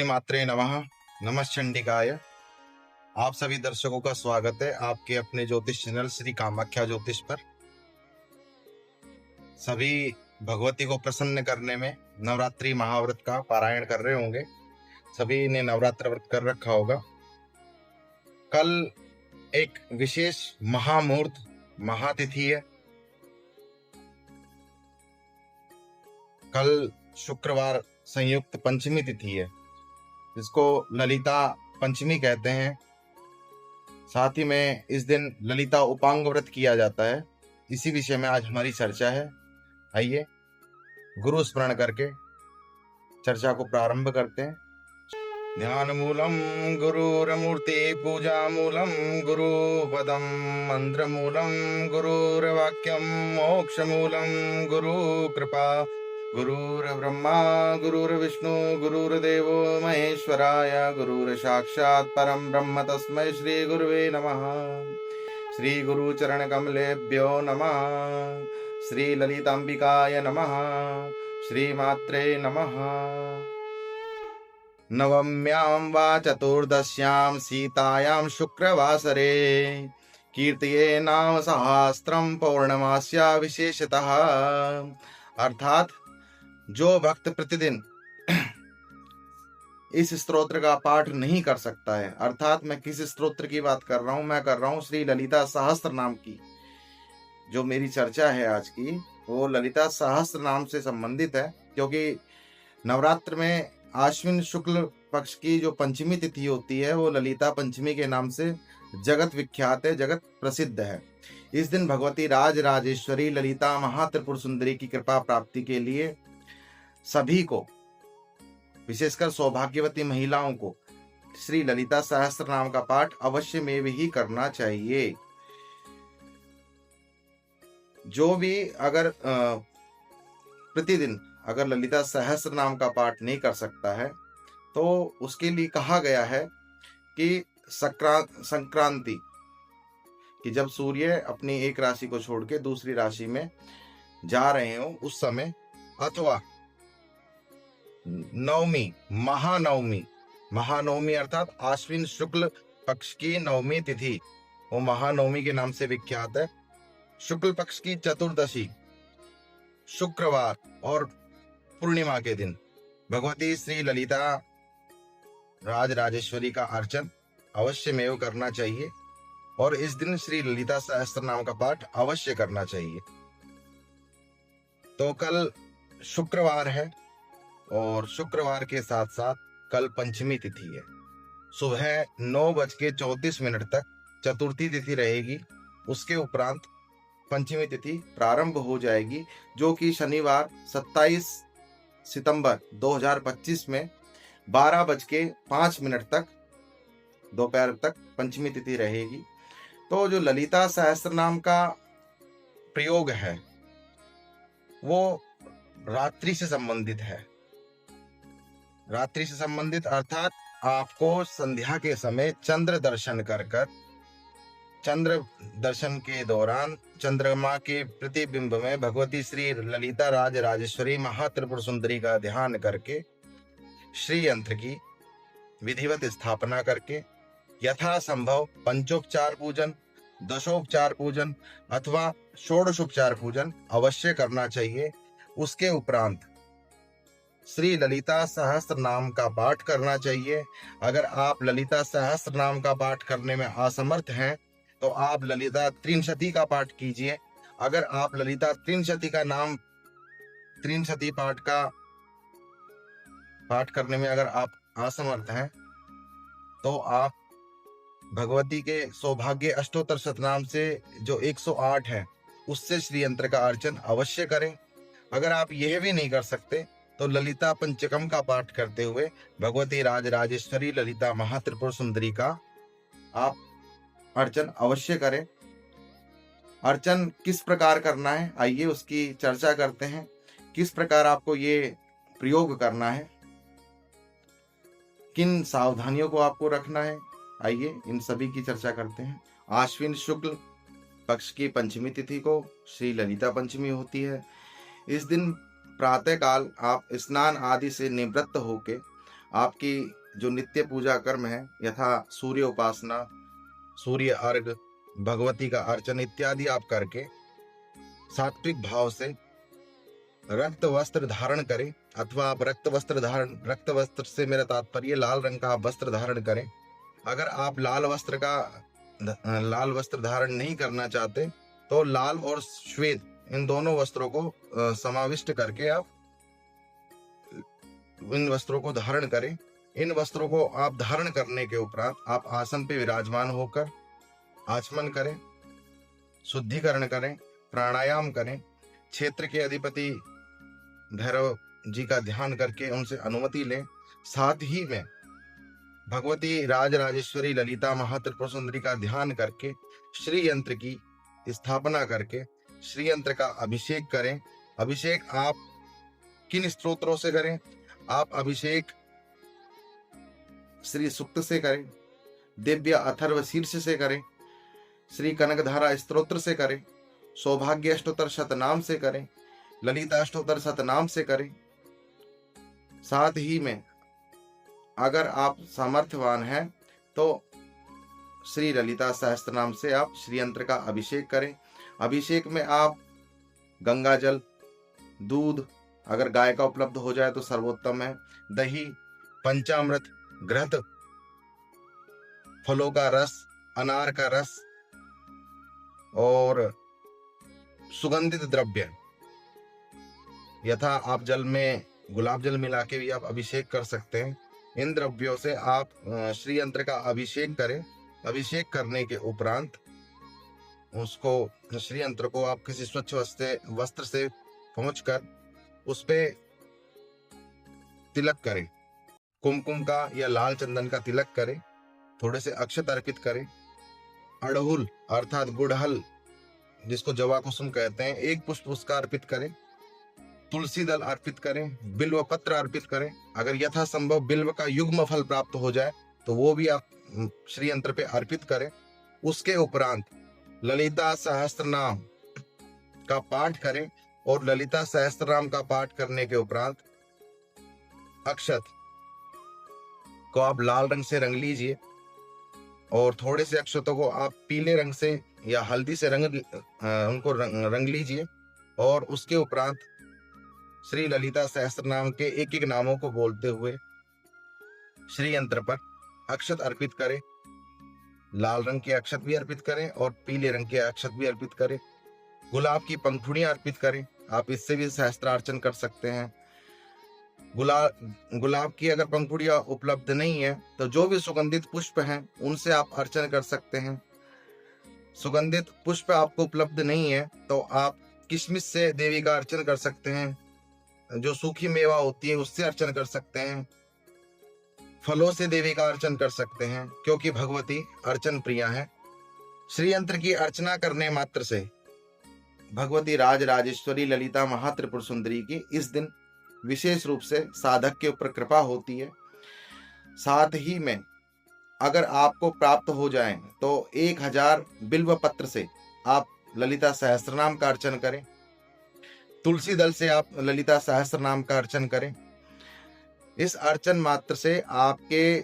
मात्रे नमः। नमश्चंडिकाय। आप सभी दर्शकों का स्वागत है आपके अपने ज्योतिष चैनल श्री कामाख्या ज्योतिष पर। सभी भगवती को प्रसन्न करने में नवरात्रि महाव्रत का पारायण कर रहे होंगे। सभी ने नवरात्र व्रत कर रखा होगा। कल एक विशेष महामुहूर्त महातिथि है। कल शुक्रवार संयुक्त पंचमी तिथि है, जिसको ललिता पंचमी कहते हैं। साथ ही में इस दिन ललिता उपांग व्रत किया जाता है। इसी विषय में आज हमारी चर्चा है। आइए गुरु स्मरण करके चर्चा को प्रारंभ करते हैं। ध्यान मूलम गुरुर्मूर्ति पूजा मूलम गुरु पदम मंत्र मूलम गुरुर्वाक्यम मोक्ष मूलम गुरु कृपा गुरुर्ब्रह्मा गुरुर्विष्णु गुरुर्देवो महेश्वराय गुरुर्साक्षात् परं ब्रह्म तस्मै श्री गुरुवे नमः। श्री गुरु चरण कमलेभ्यो नमः। श्री ललितांबिकाय नमः। श्री मात्रे नमः। नवम्यां वा चतुर्दश्यां सीतायां शुक्रवासरे कीर्तये नाम सहस्त्रं पौर्णमास्या विशेषतः। अर्थात जो भक्त प्रतिदिन इस स्तोत्र का पाठ नहीं कर सकता है, अर्थात मैं किस स्तोत्र की बात कर रहा हूं, मैं कर रहा हूं श्री ललिता सहस्त्र नाम की। जो मेरी चर्चा है आज की, वो ललिता सहस्त्र नाम से संबंधित है, क्योंकि नवरात्र में आश्विन शुक्ल पक्ष की जो पंचमी तिथि होती है वो ललिता पंचमी के नाम से जगत विख्यात है, जगत प्रसिद्ध है। इस दिन भगवती राज राजेश्वरी ललिता महात्रिपुर सुंदरी की कृपा प्राप्ति के लिए सभी को, विशेषकर सौभाग्यवती महिलाओं को, श्री ललिता सहस्त्र नाम का पाठ अवश्य में भी करना चाहिए। जो भी अगर प्रतिदिन अगर ललिता सहस्त्र नाम का पाठ नहीं कर सकता है, तो उसके लिए कहा गया है कि संक्रांति कि जब सूर्य अपनी एक राशि को छोड़ के दूसरी राशि में जा रहे हो उस समय, अथवा नवमी, महानवमी अर्थात आश्विन शुक्ल पक्ष की नवमी तिथि, वो महानवमी के नाम से विख्यात है। शुक्ल पक्ष की चतुर्दशी शुक्रवार और पूर्णिमा के दिन भगवती श्री ललिता राज राजेश्वरी का अर्चन अवश्य में करना चाहिए, और इस दिन श्री ललिता सहस्त्र नाम का पाठ अवश्य करना चाहिए। तो कल शुक्रवार है, और शुक्रवार के साथ साथ कल पंचमी तिथि है। सुबह 9:34 तक चतुर्थी तिथि रहेगी। उसके उपरांत पंचमी तिथि प्रारंभ हो जाएगी, जो कि शनिवार 27 सितंबर 2025 में 12:05 तक दोपहर तक पंचमी तिथि रहेगी। तो जो ललिता सहस्त्र नाम का प्रयोग है वो रात्रि से संबंधित है। रात्रि से संबंधित अर्थात आपको संध्या के समय चंद्र दर्शन कर चंद्र दर्शन के दौरान चंद्रमा के प्रतिबिंब में भगवती श्री ललिता राज राजेश्वरी महात्रिपुर सुंदरी का ध्यान करके श्री यंत्र की विधिवत स्थापना करके यथासंभव पंचोपचार पूजन, दशोपचार पूजन अथवा षोडशोपचार पूजन अवश्य करना चाहिए। उसके उपरांत श्री ललिता सहस्त्र नाम का पाठ करना चाहिए। अगर आप ललिता सहस्त्र नाम का पाठ करने में असमर्थ हैं, तो आप ललिता त्रिंशति का पाठ कीजिए। अगर आप ललिता त्रिंशति का नाम, त्रिंशति पाठ करने में अगर आप असमर्थ हैं, तो आप भगवती के सौभाग्य अष्टोत्तर शतनाम से जो 108 है उससे श्री यंत्र का अर्चन अवश्य करें। अगर आप यह भी नहीं कर सकते, तो ललिता पंचकम का पाठ करते हुए भगवती राज राजेश्वरी ललिता महात्रिपुर सुंदरी का आप अर्चन अवश्य करें। अर्चन किस प्रकार करना है, आइए उसकी चर्चा करते हैं। किस प्रकार आपको ये प्रयोग करना है, किन सावधानियों को आपको रखना है, आइए इन सभी की चर्चा करते हैं। आश्विन शुक्ल पक्ष की पंचमी तिथि को श्री ललिता पंचमी होती है। इस दिन प्रातः काल आप स्नान आदि से निवृत्त होके आपकी जो नित्य पूजा कर्म है, यथा सूर्य उपासना, सूर्य अर्घ, भगवती का अर्चन इत्यादि आप करके सात्विक भाव से रक्त वस्त्र धारण करें, अथवा आप रक्त वस्त्र से मेरा तात्पर्य लाल रंग का आप वस्त्र धारण करें। अगर आप लाल वस्त्र धारण नहीं करना चाहते तो लाल और श्वेत इन दोनों वस्त्रों को समाविष्ट करके आप इन वस्त्रों को धारण करें। इन वस्त्रों को आप धारण करने के उपरांत आप आसन पे विराजमान होकर आचमन करें, शुद्धिकरण करें, प्राणायाम करें, क्षेत्र के अधिपति भैरव जी का ध्यान करके उनसे अनुमति लें। साथ ही में भगवती राजराजेश्वरी ललिता महात्रिपुर सुंदरी का ध्यान करके श्री यंत्र की स्थापना करके श्री यंत्र का अभिषेक करें। अभिषेक आप किन स्तोत्रों से करें? आप अभिषेक श्री सुक्त से करें, दिव्य अथर्व शीर्ष से करें, श्री कनकधारा स्तोत्र से करें, सौभाग्य अष्टोत्तर शतनाम से करें, ललिता अष्टोत्तर शतनाम से करें। साथ ही में अगर आप सामर्थ्यवान हैं तो श्री ललिता सहस्त्र नाम से आप श्री यंत्र का अभिषेक करें। अभिषेक में आप गंगा जल, दूध, अगर गाय का उपलब्ध हो जाए तो सर्वोत्तम है, दही, पंचामृत, घृत, फलों का रस, अनार का रस और सुगंधित द्रव्य, यथा आप जल में गुलाब जल मिला के भी आप अभिषेक कर सकते हैं। इन द्रव्यों से आप श्री यंत्र का अभिषेक करें। अभिषेक करने के उपरांत उसको श्री यंत्र को आप किसी स्वच्छ वस्त्र से पहुंचकर उस पे तिलक करें, कुमकुम का या लाल चंदन का तिलक करें, थोड़े से अक्षत अर्पित करें, अड़हुल अर्थात गुड़हल जिसको जवा कुसुम कहते हैं, एक पुष्प उसका अर्पित करें, तुलसी दल अर्पित करें, बिल्व पत्र अर्पित करें। अगर यथासंभव बिल्व का युग्म फल प्राप्त हो जाए तो वो भी आप श्री यंत्र पे अर्पित करें। उसके उपरांत ललिता सहस्त्रनाम का पाठ करें और ललिता सहस्त्रनाम का पाठ करने के उपरांत अक्षत को आप लाल रंग से रंग लीजिए और थोड़े से अक्षतों को आप पीले रंग से या हल्दी से उनको रंग लीजिए और उसके उपरांत श्री ललिता सहस्त्रनाम के एक एक नामों को बोलते हुए श्री यंत्र पर अक्षत अर्पित करें। लाल रंग के अक्षत भी अर्पित करें और पीले रंग के अक्षत भी अर्पित करें। गुलाब की पंखुड़ियां अर्पित करें, आप इससे भी सहस्त्रार्चन कर सकते हैं। गुलाब की अगर पंखुड़ियां उपलब्ध नहीं है तो जो भी सुगंधित पुष्प हैं उनसे आप अर्चन कर सकते हैं। सुगंधित पुष्प आपको उपलब्ध नहीं है तो आप किशमिश से देवी का अर्चन कर सकते हैं, जो सूखी मेवा होती है उससे अर्चन कर सकते हैं, फलों से देवी का अर्चन कर सकते हैं क्योंकि भगवती अर्चन प्रिया है। श्री यंत्र की अर्चना करने मात्र से भगवती राजराजेश्वरी ललिता महात्रिपुर सुंदरी की इस दिन विशेष रूप से साधक के ऊपर कृपा होती है। साथ ही में अगर आपको प्राप्त हो जाए तो 1000 बिल्व पत्र से आप ललिता सहस्त्रनाम का अर्चन करें, तुलसी दल से आप ललिता सहस्त्रनाम का अर्चन करें। इस अर्चन मात्र से आपके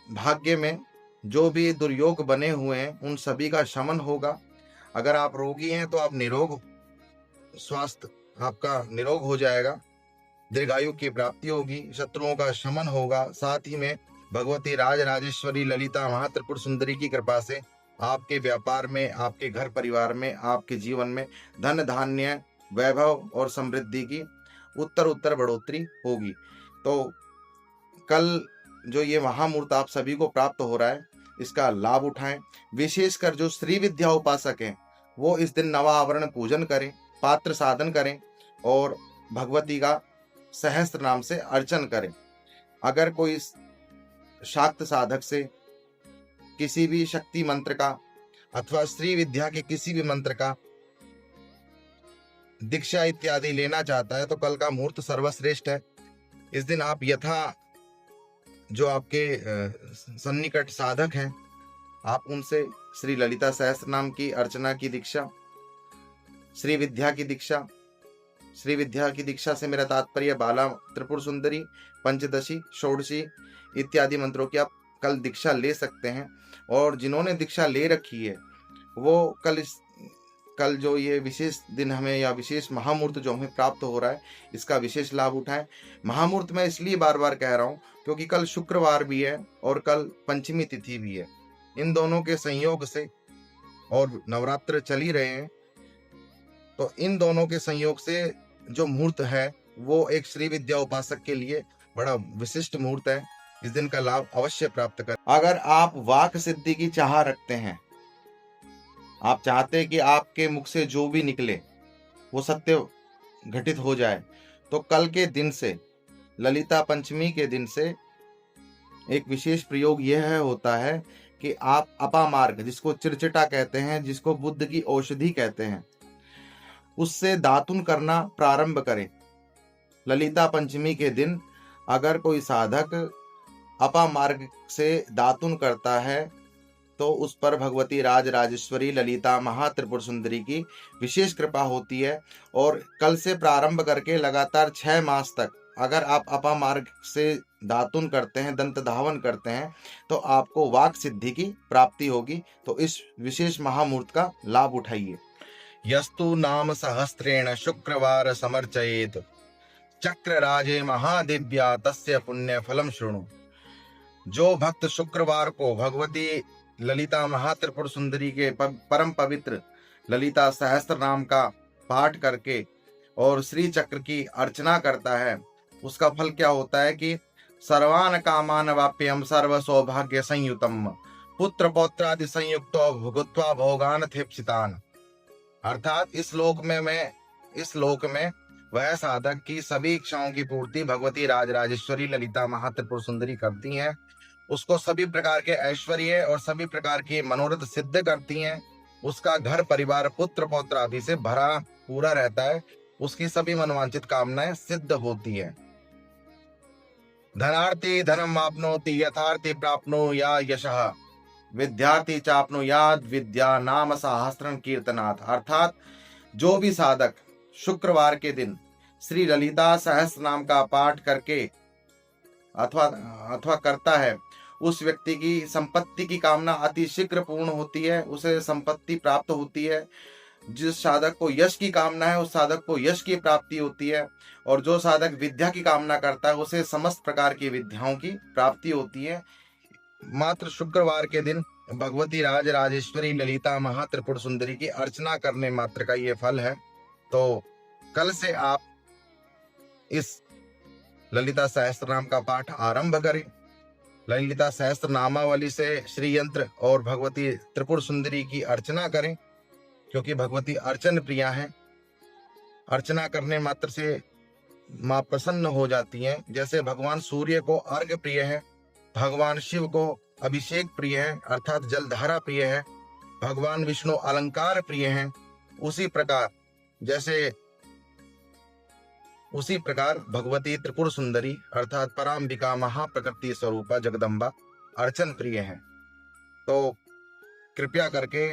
भाग्य में जो भी दुर्योग बने हुए हैं उन सभी का शमन होगा। अगर आप रोगी हैं तो आप निरोग, स्वास्थ्य आपका निरोग हो जाएगा, दीर्घायु की प्राप्ति होगी, शत्रुओं का शमन होगा। साथ ही में भगवती राजराजेश्वरी ललिता महात्रिपुर सुंदरी की कृपा से आपके व्यापार में, आपके घर परिवार में, आपके जीवन में धन धान्य, वैभव और समृद्धि की उत्तर बढ़ोतरी होगी। तो कल जो ये महामुहूर्त आप सभी को प्राप्त हो रहा है इसका लाभ उठाएं। विशेषकर जो श्री विद्या उपासक हैं वो इस दिन नवावरण पूजन करें, पात्र साधन करें और भगवती का सहस्त्र नाम से अर्चन करें। अगर कोई शाक्त साधक से किसी भी शक्ति मंत्र का अथवा श्री विद्या के किसी भी मंत्र का दीक्षा इत्यादि लेना चाहता है तो कल का मुहूर्त सर्वश्रेष्ठ है। इस दिन आप यथा जो आपके सन्निकट साधक हैं आप उनसे श्री ललिता सहस्त्र नाम की अर्चना की दीक्षा, श्री विद्या की दीक्षा, श्री विद्या की दीक्षा से मेरा तात्पर्य बाला त्रिपुर सुंदरी, पंचदशी, षोडशी इत्यादि मंत्रों की आप कल दीक्षा ले सकते हैं। और जिन्होंने दीक्षा ले रखी है वो कल जो ये विशेष दिन हमें या विशेष महामुहूर्त जो हमें प्राप्त हो रहा है इसका विशेष लाभ उठाएं। महामुहूर्त मैं इसलिए बार बार कह रहा हूं क्योंकि कल शुक्रवार भी है और कल पंचमी तिथि भी है। इन दोनों के संयोग से, और नवरात्र चल ही रहे हैं, तो इन दोनों के संयोग से जो मुहूर्त है वो एक श्री विद्या उपासक के लिए बड़ा विशिष्ट मुहूर्त है। इस दिन का लाभ अवश्य प्राप्त कर। अगर आप वाक सिद्धि की चाह रखते हैं, आप चाहते हैं कि आपके मुख से जो भी निकले वो सत्य घटित हो जाए, तो कल के दिन से, ललिता पंचमी के दिन से एक विशेष प्रयोग यह होता है कि आप अपामार्ग, जिसको चिरचिटा कहते हैं, जिसको बुद्ध की औषधि कहते हैं, उससे दातुन करना प्रारंभ करें। ललिता पंचमी के दिन अगर कोई साधक अपामार्ग से दातुन करता है तो उस पर भगवती राज राजेश्वरी ललिता महात्रिपुर सुंदरी की विशेष कृपा होती है। और कल से प्रारंभ करके लगातार 6 मास तक अगर आप अपामार्ग से दातुन करते हैं, दंत धावन करते हैं, तो आपको वाक सिद्धि की प्राप्ति होगी। तो इस विशेष महामुहूर्त का लाभ उठाइए। यस्तु नाम सहस्त्रेण शुक्रवार समर्चयेत चक्र राजे महादिव्या तस्य पुण्य फलम शृणु। जो भक्त शुक्रवार को भगवती ललिता महात्रिपुर सुंदरी के परम पवित्र ललिता सहस्त्र नाम का पाठ करके और श्री चक्र की अर्चना करता है, उसका फल क्या होता है कि सर्वान कामान वाप्यम सर्व सौभाग्य संयुतम पुत्र पौत्रादि संयुक्तो भुगत्वा भोगान थेप्सितान। अर्थात इस लोक में वह साधक की सभी इच्छाओं की पूर्ति भगवती राजराजेश्वरी ललिता महात्रिपुर सुंदरी करती हैं, उसको सभी प्रकार के ऐश्वर्य और सभी प्रकार के मनोरथ सिद्ध करती हैं, उसका घर परिवार पुत्र पौत्र आदि से भरा पूरा रहता है, उसकी सभी मनवांचित कामनाएं सिद्ध होती है। धनार्थी धनम आपनोति यथार्थी प्राप्नुयात् यशः विद्यार्थी चाप्नुयात् विद्या नाम सहस्त्रम कीर्तनात्। अर्थात जो भी साधक शुक्रवार के दिन श्री ललिता सहस्त्र नाम का पाठ करके अथवा करता है, उस व्यक्ति की संपत्ति की कामना अति शीघ्र पूर्ण होती है, उसे संपत्ति प्राप्त होती है। जिस साधक को यश की कामना है उस साधक को यश की प्राप्ति होती है, और जो साधक विद्या की कामना करता है उसे समस्त प्रकार की विद्याओं की प्राप्ति होती है। मात्र शुक्रवार के दिन भगवती राज राजेश्वरी ललिता महात्रिपुर सुंदरी की अर्चना करने मात्र का ये फल है। तो कल से आप इस ललिता सहस्त्र नाम का पाठ आरंभ करें। ललिता सहस्त्र नामावली से श्री यंत्र और भगवती त्रिपुर सुंदरी की अर्चना करें, क्योंकि भगवती अर्चन प्रिया है। अर्चना करने मात्र से मां प्रसन्न हो जाती हैं। जैसे भगवान सूर्य को अर्घ्य प्रिय है, भगवान शिव को अभिषेक प्रिय है अर्थात जलधारा प्रिय है, भगवान विष्णु अलंकार प्रिय हैं, उसी प्रकार भगवती त्रिपुर सुंदरी अर्थात पराम्बिका महाप्रकृति स्वरूपा जगदम्बा अर्चन प्रिय है। तो कृपया करके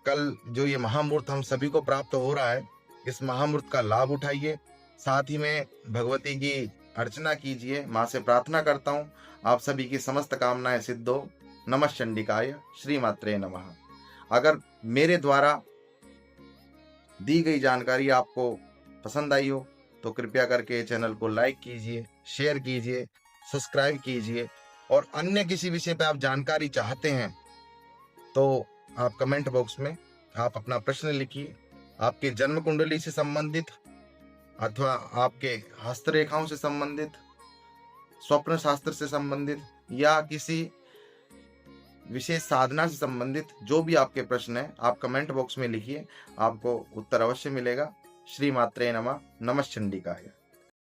कल जो ये महामुहूर्त हम सभी को प्राप्त हो रहा है, इस महामुहूर्त का लाभ उठाइए। साथ ही में भगवती की अर्चना कीजिए। मां से प्रार्थना करता हूँ आप सभी की समस्त कामनाएं सिद्ध हो। नमः चंडिकाय, श्री मात्रे नमः। अगर मेरे द्वारा दी गई जानकारी आपको पसंद आई हो तो कृपया करके चैनल को लाइक कीजिए, शेयर कीजिए, सब्सक्राइब कीजिए, और अन्य किसी विषय पर आप जानकारी चाहते हैं तो आप कमेंट बॉक्स में आप अपना प्रश्न लिखिए। आपके जन्म कुंडली से संबंधित अथवा आपके हस्तरेखाओं से संबंधित, स्वप्न शास्त्र से संबंधित या किसी विशेष साधना से संबंधित जो भी आपके प्रश्न है आप कमेंट बॉक्स में लिखिए, आपको उत्तर अवश्य मिलेगा। श्री मात्रे नमः। नमः चंडिकाय।